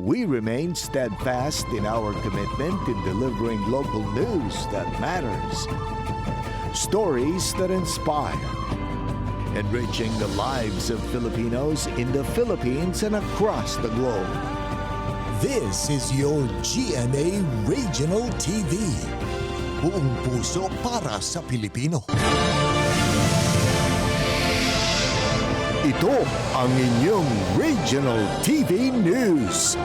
We remain steadfast in our commitment in delivering local news that matters. Stories that inspire. Enriching the lives of Filipinos in the Philippines and across the globe. This is your GMA Regional TV. Buong puso para sa Pilipino. Ito ang inyong Regional TV News.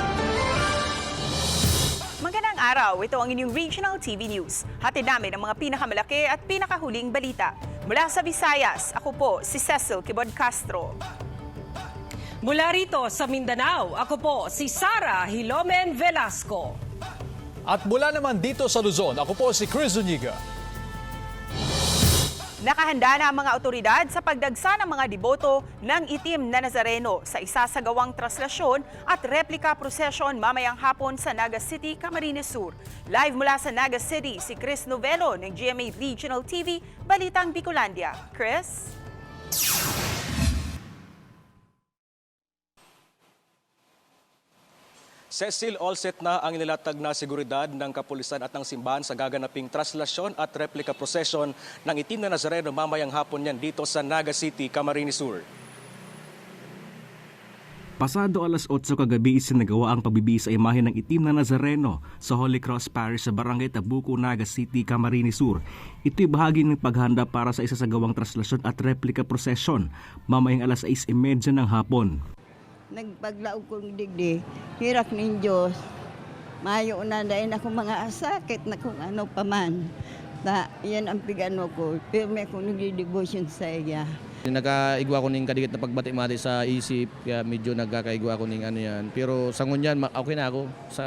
Magandang araw, ito ang inyong Regional TV News. Hatid namin ang mga pinakamalaki at pinakahuling balita. Mula sa Visayas, ako po si Cecil Kibod Castro. Mula rito sa Mindanao, ako po si Sara Hilomen Velasco. At mula naman dito sa Luzon, ako po si Chris Zuniga. Nakahanda na ang mga otoridad sa pagdagsa ng mga deboto ng Itim na Nazareno sa isasagawang traslasyon at replika prosesyon mamayang hapon sa Naga City, Camarines Sur. Live mula sa Naga City, si Chris Novelo ng GMA Regional TV, Balitang Bicolandia. Chris? Cecil, all set na ang inilatag na seguridad ng kapulisan at ng simbahan sa gaganaping traslasyon at replika prosesyon ng Itim na Nazareno mamayang hapon yan dito sa Naga City, Camarines Sur. Pasado alas 8 kagabi isinagawa ang pagbibihis sa imahe ng Itim na Nazareno sa Holy Cross Parish sa Barangay Tabuco, Naga City, Camarines Sur. Ito'y bahagi ng paghanda para sa isasagawang traslasyon at replika prosesyon mamayang alas 6:30 ng hapon. Nagpaglaog kong digdi, hirak ng Diyos. Mayo na dahil ako mga sakit na kung ano pa man. Yan ang pigano ko. Pero may akong nag-devotion sa iya. Nagkaigwa ko ng kadigit na pagbati-mati sa isip, kaya medyo nagkakaigwa ko ng ano yan. Pero sa ngunyan, okay na ako. Sa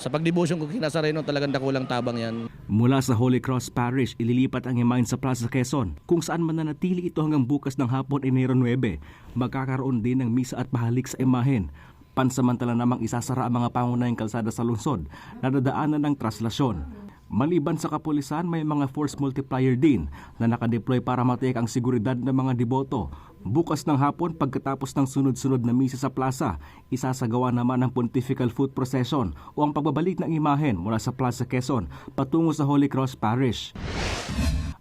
pagdevotion ko kinasareno, talagang dakulang tabang yan. Mula sa Holy Cross Parish, ililipat ang imahen sa Plaza Quezon, kung saan mananatili ito hanggang bukas ng hapon, Enero 9. Magkakaroon din ng misa at pahalik sa imahen. Pansamantala namang isasara ang mga pangunahing kalsada sa lungsod na dadaanan ng traslasyon. Maliban sa kapulisan, may mga force multiplier din na nakadeploy para matiyak ang seguridad ng mga deboto. Bukas ng hapon, pagkatapos ng sunod-sunod na misa sa plaza, isasagawa naman ang Pontifical Foot Procession o ang pagbabalik ng imahen mula sa Plaza Quezon patungo sa Holy Cross Parish.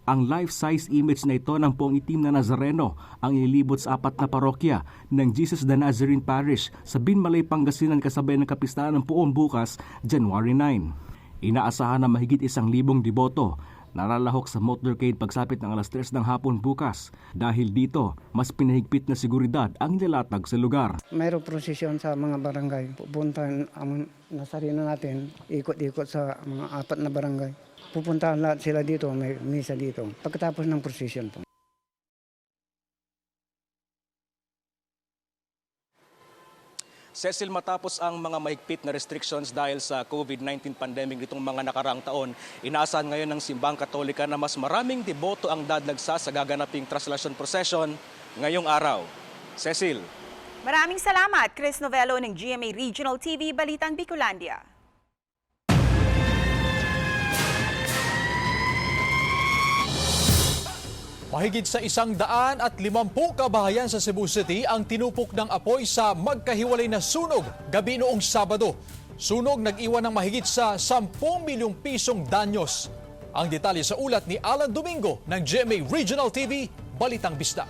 Ang life-size image na ito ng Poong Itim na Nazareno ang ililibot sa 4 na parokya ng Jesus the Nazarene Parish sa Binmalay, Pangasinan kasabay ng kapistahan ng Poong bukas, January 9. Inaasahan na mahigit 1,000 deboto nalalahok sa motorcade pagsapit ng alas 3 ng hapon bukas. Dahil dito, mas pinahigpit na seguridad ang nilalatag sa lugar. Mayroong prosesyon sa mga barangay. Pupuntahan ang Nazareno natin, ikot-ikot sa mga 4 na barangay. Pupuntahan lahat sila dito, may misa dito. Pagkatapos ng prosesyon po. Cecil, matapos ang mga mahigpit na restrictions dahil sa COVID-19 pandemic nitong mga nakaraang taon, inaasahan ngayon ng Simbahang Katolika na mas maraming deboto ang dadagsa sa gaganaping traslasyon procession ngayong araw. Cecil. Maraming salamat, Chris Novelo ng GMA Regional TV, Balitang Bicolandia. Mahigit sa 150 kabahayan sa Cebu City ang tinupok ng apoy sa magkahiwalay na sunog gabi noong Sabado. Sunog nag-iwan ng mahigit sa 10 milyong pisong danyos. Ang detalye sa ulat ni Alan Domingo ng GMA Regional TV, Balitang Bisda.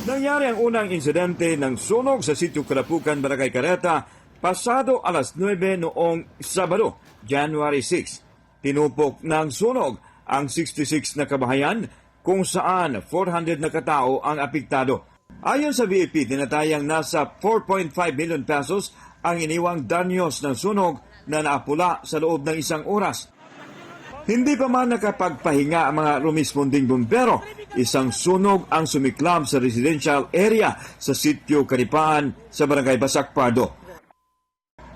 Nangyari ang unang insidente ng sunog sa Sitio Kalapukan, Barangay Careta, pasado alas 9 noong Sabado, January 6. Tinupok ng sunog ang 66 na kabahayan kung saan 400 na katao ang apektado. Ayon sa BFP, tinatayang nasa 4.5 million pesos ang iniwang danyos ng sunog na naapula sa loob ng 1 oras. Hindi pa man nakapagpahinga ang mga rumisponding bumbero. Isang sunog ang sumiklab sa residential area sa Sitio Karipaan sa Barangay Basak Pardo.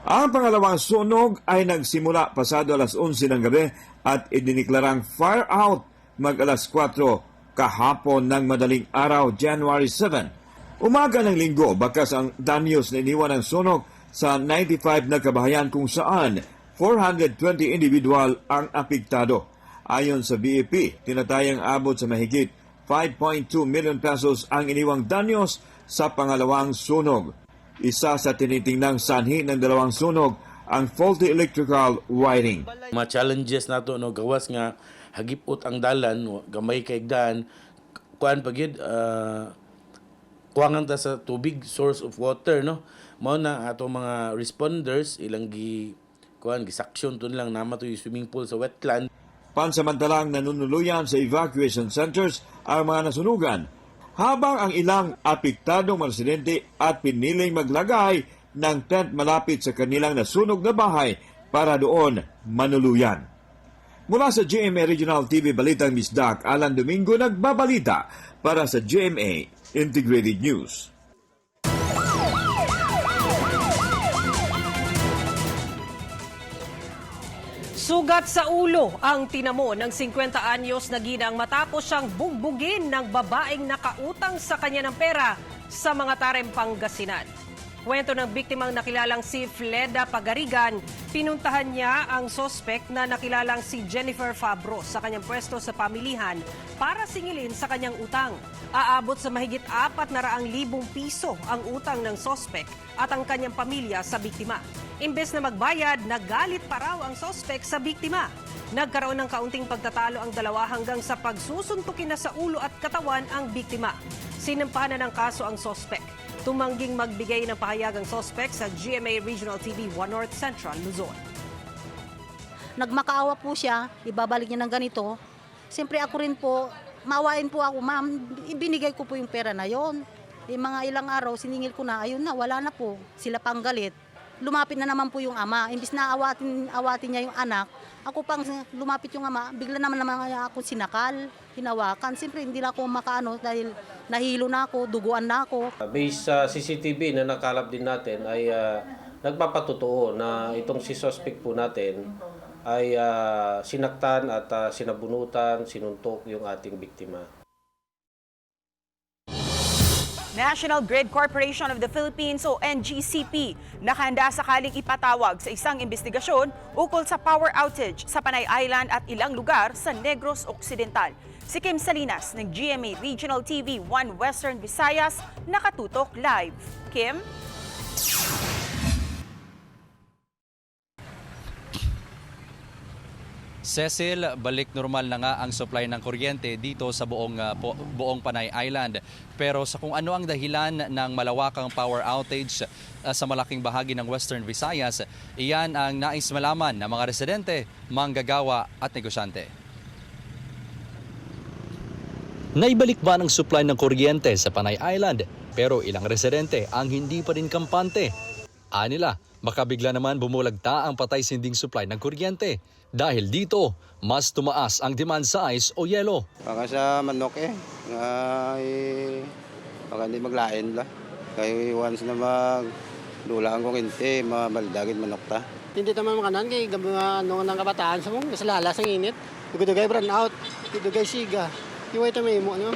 Ang pangalawang sunog ay nagsimula pasado alas 11 ng gabi at idiniklarang fire out mag-alas 4 kahapon ng madaling araw, January 7. Umaga ng linggo, bakas ang danyos na iniwan ng sunog sa 95 na kabahayan kung saan 420 individual ang apektado. Ayon sa BFP, tinatayang abot sa mahigit 5.2 million pesos ang iniwang danyos sa pangalawang sunog. Isa sa tinitingnang sanhi ng dalawang sunog ang faulty electrical wiring. Mga challenges nato no gawas nga hagipot ang dalan gamay kay daan kuan pagyud kuwangan ta sa tubig source of water no mao na ato mga responders ilang gisaksyon to lang nama to yung swimming pool sa wetland. Pansamantalang nanunuluyan sa evacuation centers ang mga nasunugan habang ang ilang apektadong mga residente at piniling maglagay ng tent malapit sa kanilang nasunog na bahay para doon manuluyan. Mula sa GMA Regional TV Balitang Misdak, Alan Domingo nagbabalita para sa GMA Integrated News. Sugat sa ulo ang tinamo ng 50 anyos na ginang matapos siyang bugbugin ng babaeng nakautang sa kanya ng pera sa mga Tarem, Pangasinan. Kwento ng biktimang nakilalang si Fleda Pagarigan, pinuntahan niya ang sospek na nakilalang si Jennifer Fabro sa kanyang pwesto sa pamilihan para singilin sa kanyang utang. Aabot sa mahigit 400,000 piso ang utang ng sospek at ang kanyang pamilya sa biktima. Imbes na magbayad, nagalit pa raw ang sospek sa biktima. Nagkaroon ng kaunting pagtatalo ang dalawa hanggang sa pagsusuntukin na sa ulo at katawan ang biktima. Sinampahan na ng kaso ang sospek. Tumangging magbigay ng pahayag ang sospek sa GMA Regional TV 1 North Central, Luzon. Nagmakaawa po siya, ibabalik niya ng ganito. Siyempre ako rin po, maawain po ako, ma'am, ibinigay ko po yung pera na yon. Mga ilang araw, siningil ko na, ayun na, wala na po. Sila pang galit. Lumapit na naman po yung ama. Imbis na awatin niya yung anak, ako pang lumapit yung ama, bigla naman ako sinakal, hinawakan. Siyempre hindi na ako makaano dahil nahilo na ako, duguan na ako. Based sa CCTV na nakalap din natin ay nagpapatotoo na itong si suspect po natin ay sinaktan at sinabunutan, sinuntok yung ating biktima. National Grid Corporation of the Philippines o NGCP nakahanda sakaling ipatawag sa isang investigasyon ukol sa power outage sa Panay Island at ilang lugar sa Negros Occidental. Si Kim Salinas ng GMA Regional TV 1 Western Visayas nakatutok live. Kim? Cecil, balik normal na nga ang supply ng kuryente dito sa buong Panay Island. Pero sa kung ano ang dahilan ng malawakang power outage sa malaking bahagi ng Western Visayas, iyan ang nais malaman ng mga residente, manggagawa at negosyante. Naibalik ba ng supply ng kuryente sa Panay Island? Pero ilang residente ang hindi pa rin kampante. Anila, baka bigla naman bumulagta ang patay-sinding supply ng kuryente. Dahil dito, mas tumaas ang demand sa ice o yelo. Baka sa manok baka hindi maglain la. Kaya once na magdula ang kuryente, mabaldagin manok ta. Hindi naman makanan kay ano ng kabataan sa mong kasalala sa init. Dugay brown out, dugay siga. Iway ta may mo no.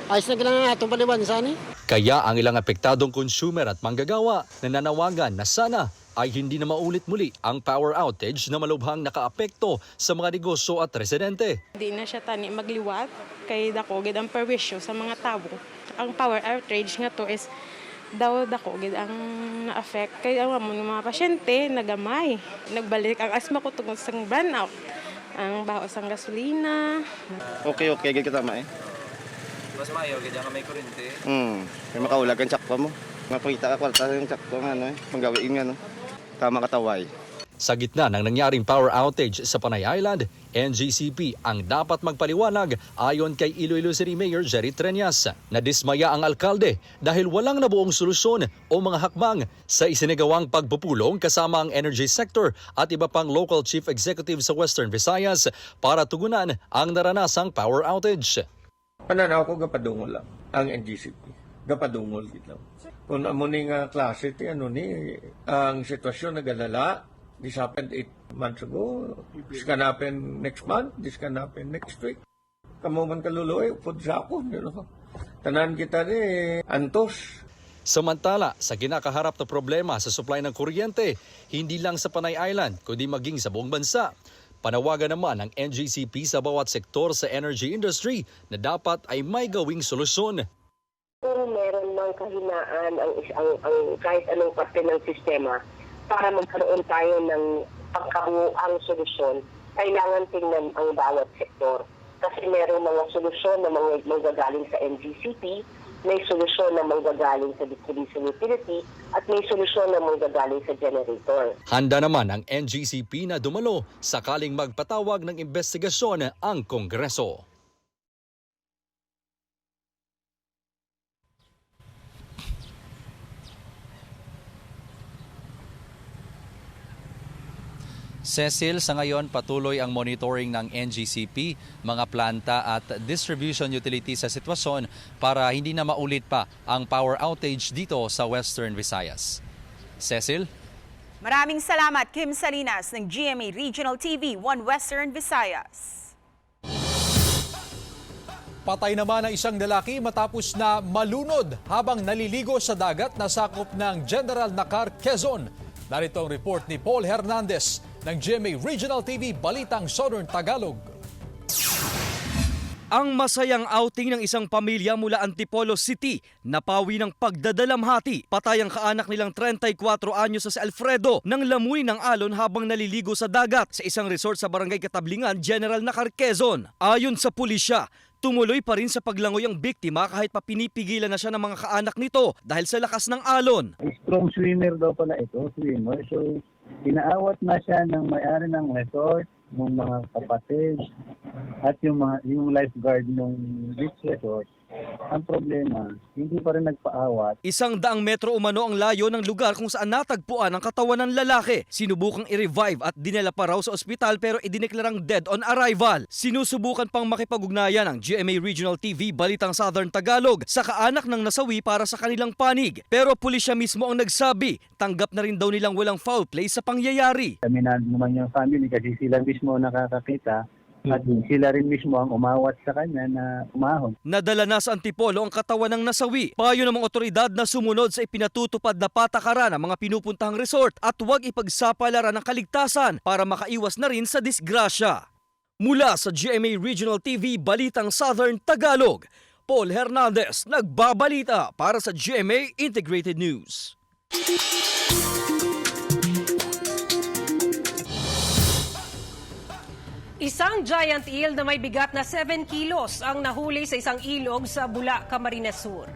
Ayos na lang atong paliwansan eh. Kaya ang ilang apektadong consumer at manggagawa nananawagan na sana ay hindi na maulit muli ang power outage na malubhang nakaapekto sa mga negosyo at residente. Hindi na siya tani magliwat kay dako gid ang perwisyo sa mga tao. Ang power outage nga to is daw dako gid ang na-affect kay ang mga pasyente nagamay. Nagbalik ang asma ko tungod sa burnout. Ang baho sang gasolina. Okay, gid kita ma Mas maayo gid ang may kuryente. Kay makaulag ang sakwa mo. Mapakita ka kwarta yung sakwa nga panggawiin nga tama kataway. Sa gitna ng nangyaring power outage sa Panay Island, NGCP ang dapat magpaliwanag ayon kay Iloilo City Mayor Jerry Treñas. Nadismaya ang alkalde dahil walang nabuong solusyon o mga hakbang sa isinagawang pagpupulong kasama ang energy sector at iba pang local chief executive sa Western Visayas para tugunan ang naranasang power outage. Pananaw ko gapadungol lang ang NGCP. Gapadungol dito. Kung amuning klase ang sitwasyon nagalala, this happened 8 months ago, this can happen next month, this can happen next week. Kamu man kaluluoy, upod sa ako, tanan kita antos. Samantala, sa kinakaharap na problema sa supply ng kuryente, hindi lang sa Panay Island, kundi maging sa buong bansa. Panawagan naman ng NGCP sa bawat sektor sa energy industry na dapat ay may gawing solusyon. Pero meron ng namang kahinaan ang kahit anong parte ng sistema para magkaroon tayo ng pagkabuoang solusyon. Kailangan tingnan ang bawat sektor. Kasi meron mga solusyon na manggagaling sa NGCP, may solusyon na manggagaling sa distribution utility, at may solusyon na manggagaling sa generator. Handa naman ang NGCP na dumalo sakaling magpatawag ng investigasyon ang Kongreso. Cecil, sa ngayon patuloy ang monitoring ng NGCP, mga planta at distribution utility sa sitwasyon para hindi na maulit pa ang power outage dito sa Western Visayas. Cecil? Maraming salamat, Kim Salinas ng GMA Regional TV 1 Western Visayas. Patay naman ang isang lalaki matapos na malunod habang naliligo sa dagat na sakop ng General Nakar, Quezon. Narito ang report ni Paul Hernandez ng GMA Regional TV Balitang Southern Tagalog. Ang masayang outing ng isang pamilya mula Antipolo City napawi ng pagdadalamhati. Patay ang kaanak nilang 34 anyos sa si Alfredo nang lamunin ng alon habang naliligo sa dagat sa isang resort sa Barangay Katablingan, General Nakar, Quezon. Ayon sa pulisya, tumuloy pa rin sa paglangoy ang biktima kahit pa pinipigilan na siya ng mga kaanak nito dahil sa lakas ng alon. Strong swimmer daw pala ito, swimmer. So, inaawat na siya ng may-ari ng resort, ng mga kapatid, at yung lifeguard ng beach resort. Ang problema, hindi pa rin nagpaawat. 100 metro umano ang layo ng lugar kung saan natagpuan ang katawan ng lalaki. Sinubukang i-revive at dinala pa raw sa ospital pero idineklarang dead on arrival. Sinusubukan pang makipag-ugnayan ng GMA Regional TV Balitang Southern Tagalog sa kaanak ng nasawi para sa kanilang panig. Pero pulisya mismo ang nagsabi, tanggap na rin daw nilang walang foul play sa pangyayari. Kami na naman yung family kasi sila mismo nakakakita. At sila rin mismo ang umawat sa kanya na umahon. Nadala na sa Antipolo ang katawan ng nasawi. Payo ng mga otoridad na sumunod sa ipinatutupad na patakaran ng mga pinupuntahang resort at huwag ipagsapalaran ng kaligtasan para makaiwas na rin sa disgrasya. Mula sa GMA Regional TV Balitang Southern Tagalog, Paul Hernandez nagbabalita para sa GMA Integrated News. Isang giant eel na may bigat na 7 kilos ang nahuli sa isang ilog sa Bula, Camarines Sur.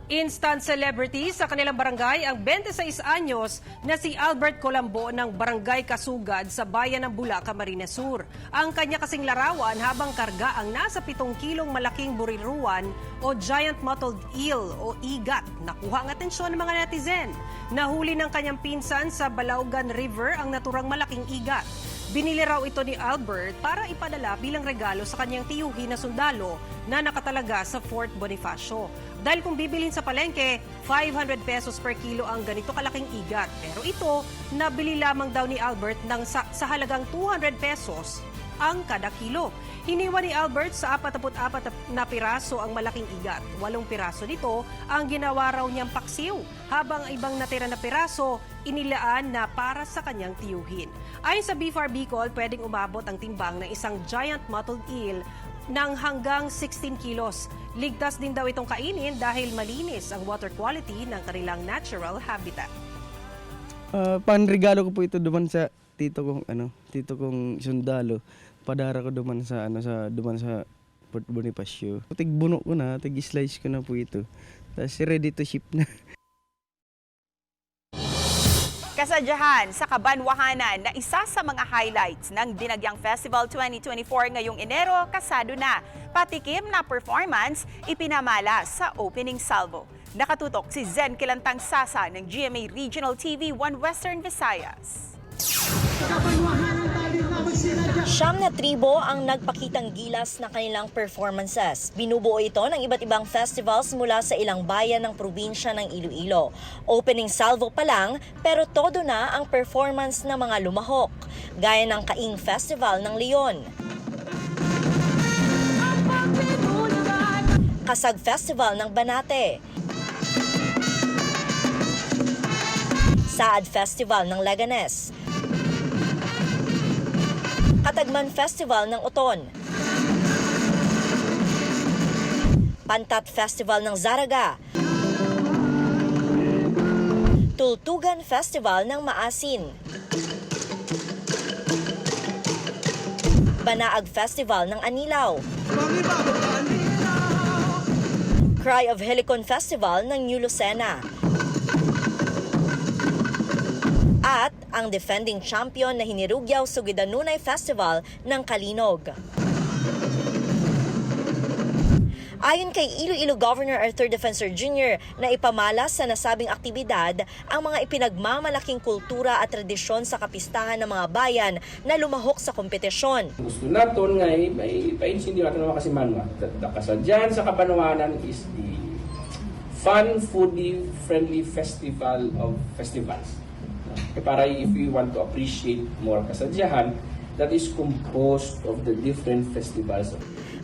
Instant celebrity sa kanilang barangay ang 26 anyos na si Albert Colambo ng Barangay Kasugad sa bayan ng Bula, Camarines Sur. Ang kanya kasing larawan habang karga ang nasa 7 kilong malaking buriruan o giant mottled eel o igat. Nakuha ang atensyon ng mga netizen. Nahuli ng kanyang pinsan sa Balaugan River ang naturang malaking igat. Binili raw ito ni Albert para ipadala bilang regalo sa kanyang tiyuhin na sundalo na nakatalaga sa Fort Bonifacio. Dahil kung bibilin sa palengke, 500 pesos per kilo ang ganito kalaking igat. Pero ito, nabili lamang daw ni Albert sa halagang 200 pesos ang kada kilo. Hiniwa ni Albert sa 44 na piraso ang malaking igat. 8 piraso nito ang ginawa raw niyang paksiw, habang ibang natira na piraso inilaan na para sa kanyang tiyuhin. Ayon sa BFAR Bicol, pwedeng umabot ang timbang ng isang giant mottled eel ng hanggang 16 kilos. Ligtas din daw itong kainin dahil malinis ang water quality ng kanilang natural habitat. Panregalo ko po ito duman sa tito kong sundalo. Padara ko duman sa Fort Bonifacio. Tigbuno ko na, tig-slice ko na po ito. Tapos ready to ship na. Kasadyahan sa Kabanwahanan na isa sa mga highlights ng Dinagyang Festival 2024 ngayong Enero, kasado na. Patikim na performance ipinamala sa opening salvo. Nakatutok si Zen Kilantang Sasa ng GMA Regional TV 1 Western Visayas. Siyam na tribo ang nagpakitang gilas na kanilang performances. Binubuo ito ng iba't ibang festivals mula sa ilang bayan ng probinsya ng Iloilo. Opening salvo pa lang, pero todo na ang performance ng mga lumahok, gaya ng Kaing Festival ng Leon, Kasag Festival ng Banate, Saad Festival ng Leganes, Katagman Festival ng Oton, Pantat Festival ng Zaraga, Tultugan Festival ng Maasin, Banaag Festival ng Anilaw, Cry of Helicon Festival ng New Lucena, at ang defending champion na Hinirugyaw Sugidanunay Festival ng Kalinog. Ayon kay Iloilo Governor Arthur Defensor Jr. na ipamalas sa nasabing aktibidad ang mga ipinagmamalaking kultura at tradisyon sa kapistahan ng mga bayan na lumahok sa kompetisyon. Gusto natin nga may painsin natin naman kasi manwa. Kasadyan sa Kabanawanan is the fun, foodie, friendly festival of festivals. Para if you want to appreciate more Kasadyahan, that is composed of the different festivals.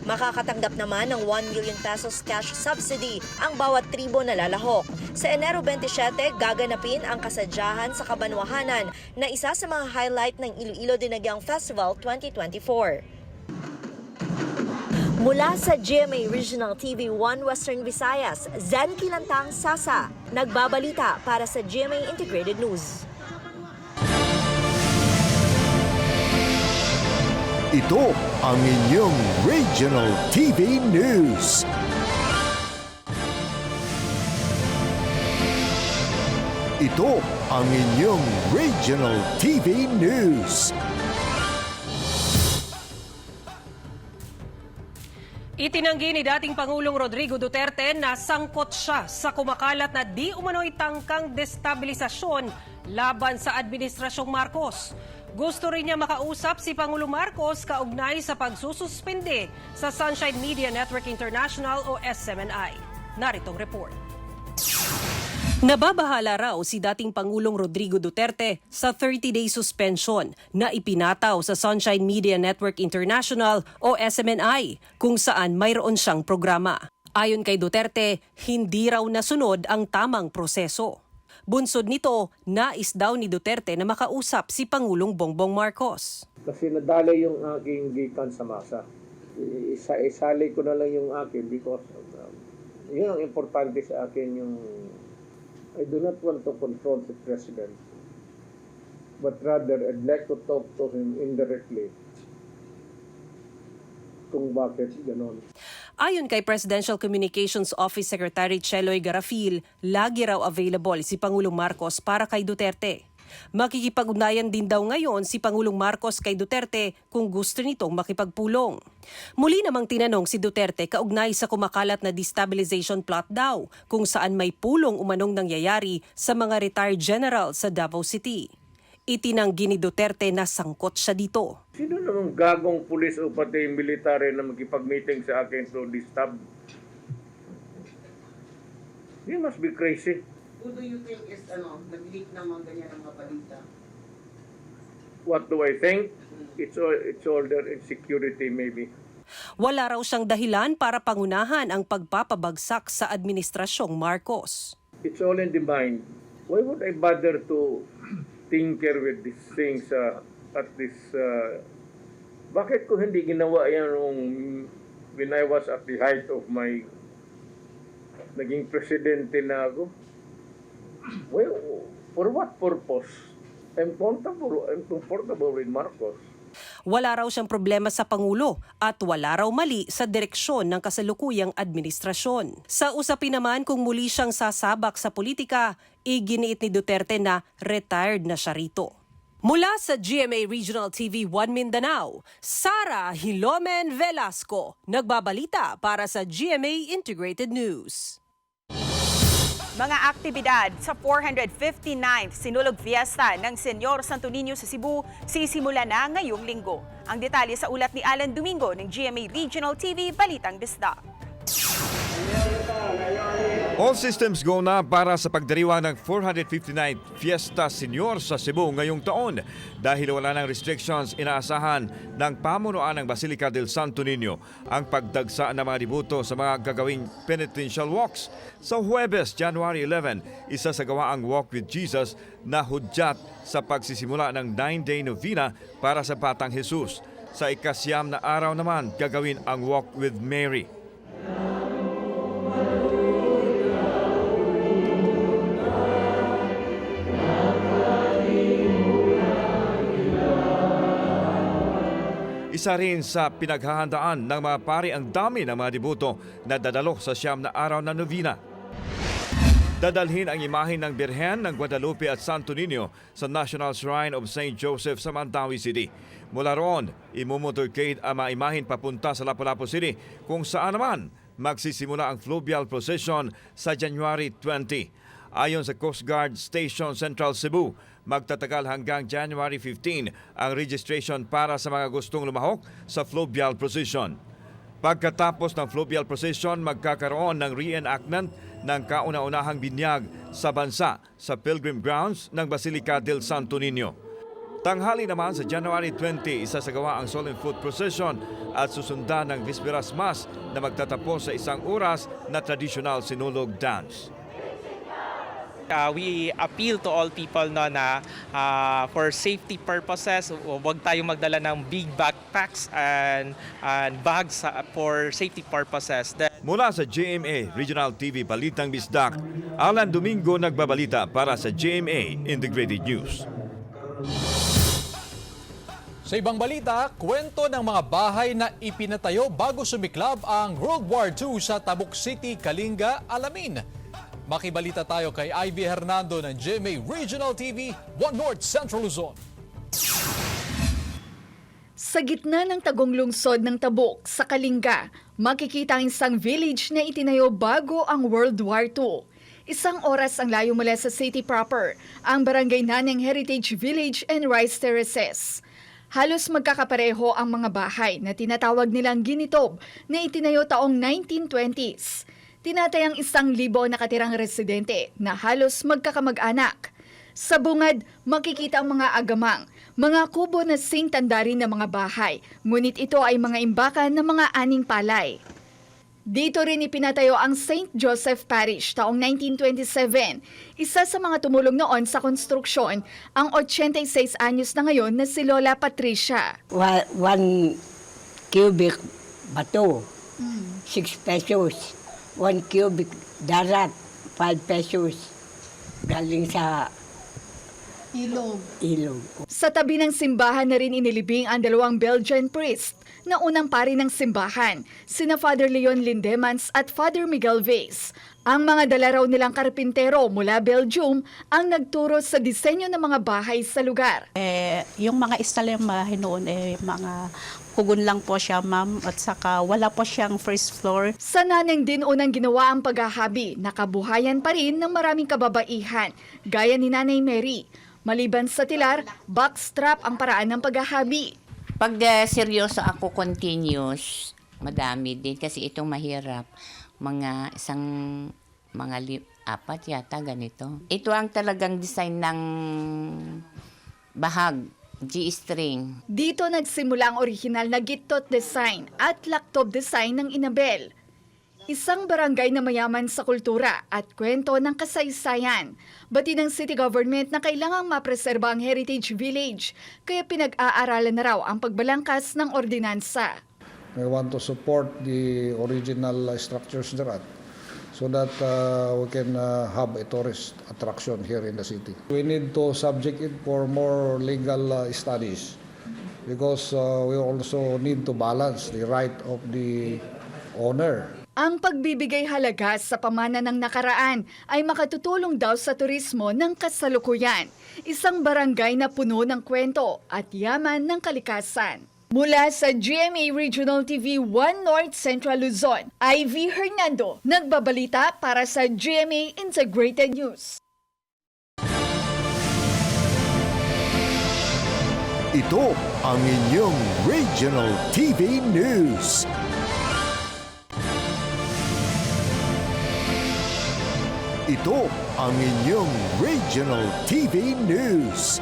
Makakatanggap naman ng 1 million pesos cash subsidy ang bawat tribo na lalahok. Sa Enero 27, gaganapin ang kasadyahan sa Kabanwahanan na isa sa mga highlight ng Iloilo Dinagyang Festival 2024. Mula sa GMA Regional TV 1 Western Visayas, Zen Kilantang Sasa, nagbabalita para sa GMA Integrated News. Ito ang inyong Regional TV News. Ito ang inyong Regional TV News. Itinanggi ni dating Pangulong Rodrigo Duterte na sangkot siya sa kumakalat na di umano'y tangkang destabilisasyon laban sa Administrasyong Marcos. Gusto rin niya makausap si Pangulo Marcos kaugnay sa pagsususpende sa Sunshine Media Network International o SMNI. Naritong report. Nababahala raw si dating Pangulong Rodrigo Duterte sa 30-day suspension na ipinataw sa Sunshine Media Network International o SMNI kung saan mayroon siyang programa. Ayon kay Duterte, hindi raw nasunod ang tamang proseso. Bunsod nito, nais daw ni Duterte na makausap si Pangulong Bongbong Marcos. Kasi nadali yung aking gikan sa masa. Isali ko na lang yung akin because yun ang importante sa akin yung I do not want to confront the President, but rather I'd like to talk to him indirectly kung bakit ganon. Ayon kay Presidential Communications Office Secretary Cheloy Garafil, lagi raw available si Pangulong Marcos para kay Duterte. Makikipag-ugnayan din daw ngayon si Pangulong Marcos kay Duterte kung gusto nitong makipagpulong. Muli namang tinanong si Duterte kaugnay sa kumakalat na destabilization plot daw kung saan may pulong umanong nangyayari sa mga retired general sa Davao City. Itinanggi ni Duterte na sangkot siya dito. Sino namang gagong pulis o pati military na magkipag-meeting sa akin to disturb? You must be crazy. Who do you think is nag-leak naman ganyan ng mga balita? What do I think? It's all their insecurity maybe. Wala raw siyang dahilan para pangunahan ang pagpapabagsak sa Administrasyong Marcos. It's all in the mind. Why would I bother to tinker with these things at this... bakit ko hindi ginawa yan when I was at the height of my... naging presidente na ako? Well, for what purpose? I'm comfortable with Marcos. Wala raw siyang problema sa Pangulo at wala raw mali sa direksyon ng kasalukuyang administrasyon. Sa usapin naman kung muli siyang sasabak sa politika, iginiit ni Duterte na retired na siya rito. Mula sa GMA Regional TV 1 Mindanao, Sara Hilomen Velasco, nagbabalita para sa GMA Integrated News. Mga aktibidad sa 459th Sinulog Fiesta ng Senyor Santo Niño sa Cebu sisimula na ngayong linggo. Ang detalye sa ulat ni Alan Domingo ng GMA Regional TV Balitang Bisda. All systems go na para sa pagdiriwang ng 459th Fiesta Senior sa Cebu ngayong taon. Dahil wala ng restrictions, inaasahan ng pamunuan ng Basilica del Santo Niño ang pagdagsa ng mga dibuto sa mga gagawing penitential walks. Sa Huwebes, January 11, isasagawa ang Walk with Jesus na hudyat sa pagsisimula ng 9-day novena para sa Batang Jesus. Sa ikasyam na araw naman, gagawin ang Walk with Mary. Isa rin sa pinaghahandaan ng mga pari ang dami ng mga deboto na dadalo sa 9 na araw na novena. Dadalhin ang imahe ng Birhen ng Guadalupe at Santo Niño sa National Shrine of St. Joseph sa Mandawi City. Mula roon, imumotorcade ang mga imahin papunta sa Lapu-Lapu City kung saan naman magsisimula ang fluvial procession sa January 20. Ayon sa Coast Guard Station Central Cebu, magtatagal hanggang January 15 ang registration para sa mga gustong lumahok sa fluvial procession. Pagkatapos ng fluvial procession, magkakaroon ng reenactment ng kauna-unahang binyag sa bansa sa Pilgrim Grounds ng Basilica del Santo Niño. Tanghali naman sa January 20, isasagawa ang Solemn Foot Procession at susundan ng Visperas Mass na magtatapos sa 1 oras na traditional sinulog dance. We appeal to all people na for safety purposes, huwag tayong magdala ng big backpacks and bags for safety purposes. Mula sa GMA Regional TV Balitang Bisdak, Alan Domingo nagbabalita para sa GMA Integrated News. Sa ibang balita, kwento ng mga bahay na ipinatayo bago sumiklab ang World War II sa Tabuk City, Kalinga, alamin. Makibalita tayo kay Ivy Hernando ng GMA Regional TV, 1 North Central Luzon. Sa gitna ng tagong lungsod ng Tabuk sa Kalinga, makikita ang isang village na itinayo bago ang World War II. 1 oras ang layo mula sa city proper, ang Barangay Naneng Heritage Village and Rice Terraces. Halos magkakapareho ang mga bahay na tinatawag nilang ginitob na itinayo taong 1920s. Tinatayang 1,000 nakatirang residente na halos magkakamag-anak. Sa bungad, makikita ang mga agamang, mga kubo na sing-tanda rin ng mga bahay, ngunit ito ay mga imbakan ng mga aning palay. Dito rin ipinatayo ang St. Joseph Parish taong 1927. Isa sa mga tumulong noon sa konstruksyon, ang 86 anyos na ngayon na si Lola Patricia. 1 cubic bato, 6 pesos. 1 cubic darat, 5 pesos. Galing sa ilog. Sa tabi ng simbahan na rin inilibing ang 2 Belgian priest na unang pari ng simbahan, sina Father Leon Lindemans at Father Miguel Vaz. Ang mga dala raw nilang karpintero mula Belgium ang nagturo sa disenyo ng mga bahay sa lugar. Yung mga style ng bahay noon, mga kugon lang po siya, ma'am, at saka wala po siyang first floor. Sa Naneng din unang ginawa ang paghahabi, nakabuhayan pa rin ng maraming kababaihan, gaya ni Nanay Mary. Maliban sa tilar, backstrap ang paraan ng paghahabi. Pag seryoso ako continuous, madami din kasi itong mahirap. Mga 4 yata ganito. Ito ang talagang design ng bahag. G-string. Dito nagsimula ang orihinal na gitot design at laktob design ng Inabel. Isang barangay na mayaman sa kultura at kwento ng kasaysayan. Bati ng city government na kailangang mapreserba ang heritage village, kaya pinag-aaralan na raw ang pagbalangkas ng ordinansa. We want to support the original structures there so that we can have a tourist attraction here in the city. We need to subject it for more legal studies because we also need to balance the right of the owner. Ang pagbibigay halaga sa pamana ng nakaraan ay makatutulong daw sa turismo ng kasalukuyan. Isang barangay na puno ng kwento at yaman ng kalikasan. Mula sa GMA Regional TV 1 North Central Luzon, Ivy Hernando, nagbabalita para sa GMA Integrated News. Ito ang inyong Regional TV News. Ito ang inyong Regional TV News.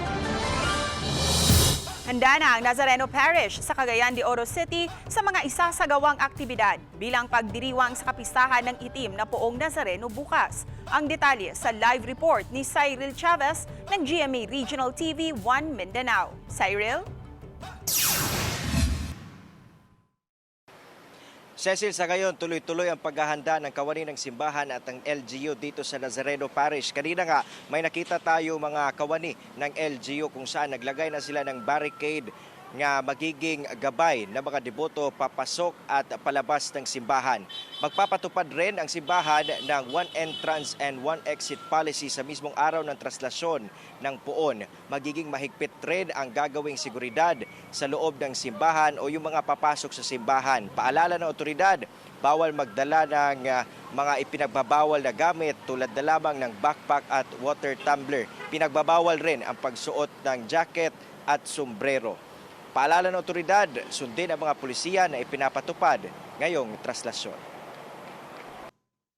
Handa na ang Nazareno Parish sa Cagayan de Oro City sa mga isasagawang aktibidad bilang pagdiriwang sa kapistahan ng itim na Poong Nazareno bukas. Ang detalye sa live report ni Cyril Chavez ng GMA Regional TV 1 Mindanao. Cyril? Cecil, sa ngayon, tuloy-tuloy ang paghahanda ng kawani ng simbahan at ng LGU dito sa Nazareno Parish. Kanina nga, may nakita tayo mga kawani ng LGU kung saan naglagay na sila ng barricade nga magiging gabay ng mga deboto papasok at palabas ng simbahan. Magpapatupad rin ang simbahan ng one entrance and one exit policy sa mismong araw ng traslasyon ng puon. Magiging mahigpit rin ang gagawing seguridad sa loob ng simbahan o yung mga papasok sa simbahan. Paalala ng otoridad, bawal magdala ng mga ipinagbabawal na gamit tulad na lamang ng backpack at water tumbler. Pinagbabawal rin ang pagsuot ng jacket at sombrero. Paalala ng otoridad, sundin ang mga pulisiya na ipinapatupad ngayong traslasyon.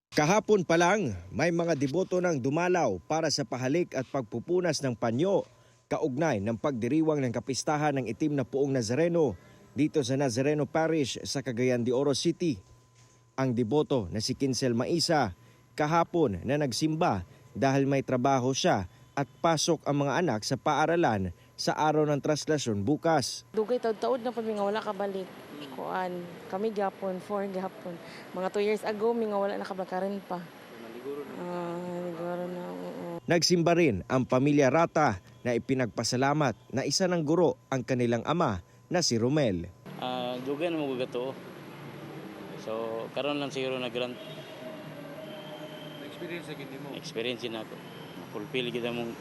Kahapon pa lang, may mga deboto nang dumalaw para sa pahalik at pagpupunas ng panyo kaugnay ng pagdiriwang ng kapistahan ng itim na puong Nazareno dito sa Nazareno Parish sa Cagayan de Oro City. Ang deboto na si Kinsel Maisa kahapon na nagsimba dahil may trabaho siya at pasok ang mga anak sa paaralan sa araw ng traslasyon bukas. Dugay taod-taod na po nga wala kabalik. Kuan, kami gapon, 4 gapon. Mga 2 years ago, nga wala nakablakarin pa. Naliguro na. Nagsimba rin ang pamilya Rata na ipinagpasalamat na isa ng guro ang kanilang ama na si Romel. Dugay na magugato. So, karon lang siguro nag-grant. Experience na ako. Fulfill kita mong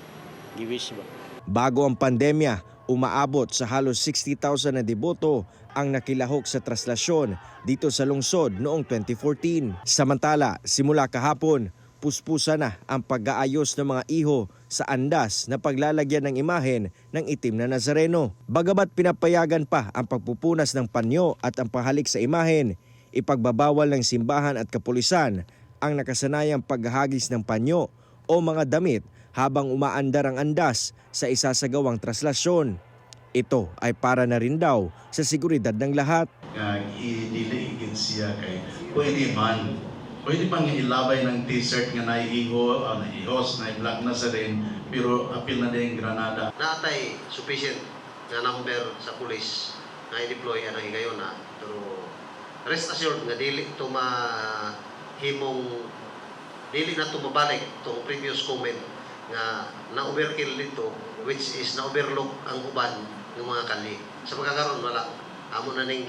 giwish ba. Bago ang pandemya, umaabot sa halos 60,000 na deboto ang nakilahok sa traslasyon dito sa lungsod noong 2014. Samantala, simula kahapon, puspusa na ang pag-aayos ng mga iho sa andas na paglalagyan ng imahen ng itim na Nazareno. Bagamat pinapayagan pa ang pagpupunas ng panyo at ang pahalik sa imahen, ipagbabawal ng simbahan at kapulisan ang nakasanayang paghahagis ng panyo o mga damit habang umaandar ang andas sa isasagawang traslasyon. Ito ay para na rin daw sa seguridad ng lahat. I-delay siya kay pwede pang ilabay ng t-shirt nga naiiho, naihos, na-black na sa rin, pero apil na din Granada. Natay sufficient na number sa pulis na i-deploy ang higayon na. Pero rest assured nga dili ito dili na ito mabalik itong previous comment nga na-overkill dito, which is na-overlook ang uban ng mga kali. Sa pagkakaroon, wala. Amo na nang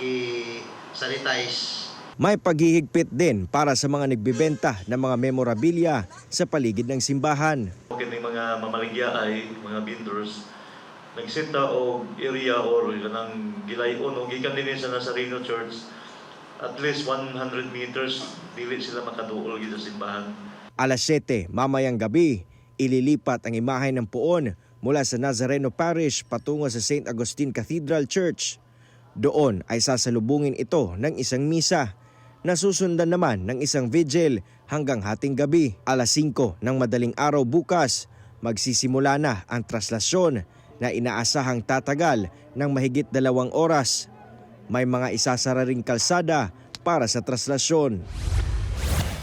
sanitize. May paghihigpit din para sa mga nagbibenta ng mga memorabilia sa paligid ng simbahan. Kini mga mamaligya ay mga vendors nagsita og area or kanang gilayon og gikan dinhi sa Nazareno Church at least 100 meters dili sila makaduol gid sa simbahan. Alas 7 mamayang gabi, ililipat ang imahe ng puon mula sa Nazareno Parish patungo sa St. Agustin Cathedral Church. Doon ay sasalubungin ito ng isang misa. Nasusundan naman ng isang vigil hanggang hating gabi. Alas 5 ng madaling araw bukas, magsisimula na ang traslasyon na inaasahang tatagal ng mahigit 2 oras. May mga isasara ring kalsada para sa traslasyon.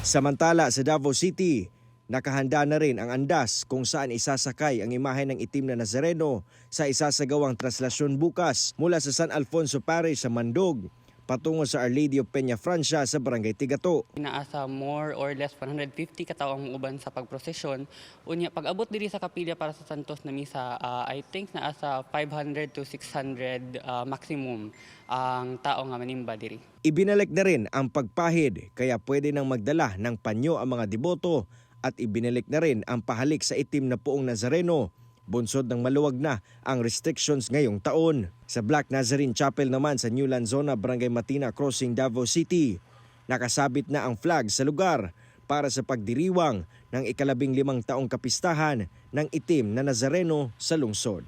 Samantala sa Davao City, nakahanda na rin ang andas kung saan isasakay ang imahe ng itim na Nazareno sa isasagawang traslasyon bukas mula sa San Alfonso Parish sa Mandog patungo sa Our Lady of Peña Francia sa Barangay Tigato. Inaasa more or less 150 katao ang uban sa pagprosesyon. Unya, pag-abot diri sa kapilya para sa Santos na misa, I think naasa 500 to 600 maximum ang tao nga manimba diri. Ibinalik na rin ang pagpahid kaya pwede nang magdala ng panyo ang mga deboto at ibinalik na rin ang pahalik sa itim na puong Nazareno. Bunsod ng maluwag na ang restrictions ngayong taon. Sa Black Nazarene Chapel naman sa New Lanzona, Barangay Matina Crossing, Davao City, nakasabit na ang flag sa lugar para sa pagdiriwang ng ika-15 taong kapistahan ng itim na Nazareno sa lungsod.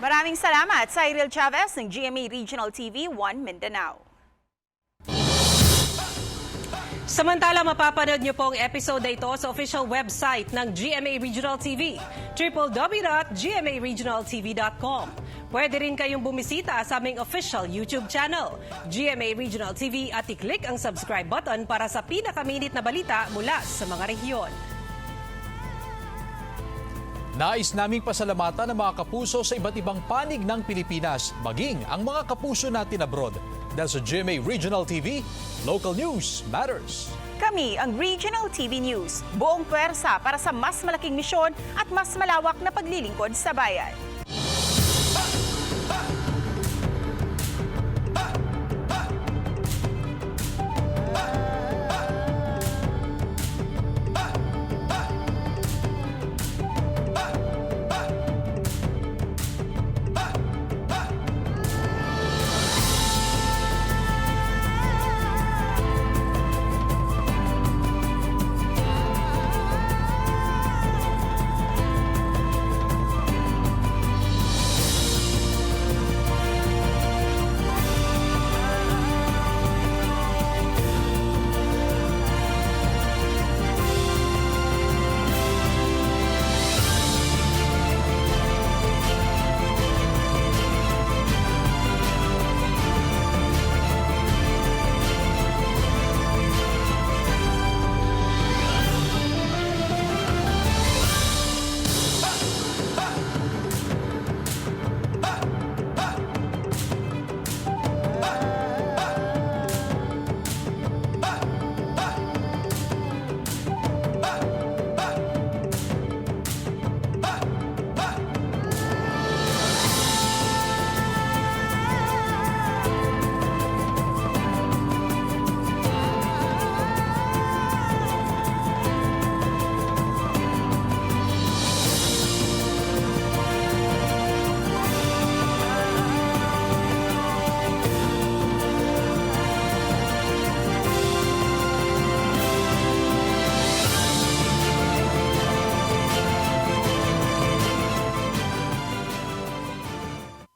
Maraming salamat sa Cyril Chavez ng GMA Regional TV 1 Mindanao. Samantala, mapapanood niyo po ang episode na ito sa official website ng GMA Regional TV, www.gmaregionaltv.com. Pwede rin kayong bumisita sa aming official YouTube channel, GMA Regional TV, at i-click ang subscribe button para sa pinakaminit na balita mula sa mga rehiyon. Nais naming pasalamatan ang mga kapuso sa iba't ibang panig ng Pilipinas, maging ang mga kapuso natin abroad. Dahil sa GMA Regional TV, Local News Matters. Kami ang Regional TV News, buong puwersa para sa mas malaking misyon at mas malawak na paglilingkod sa bayan.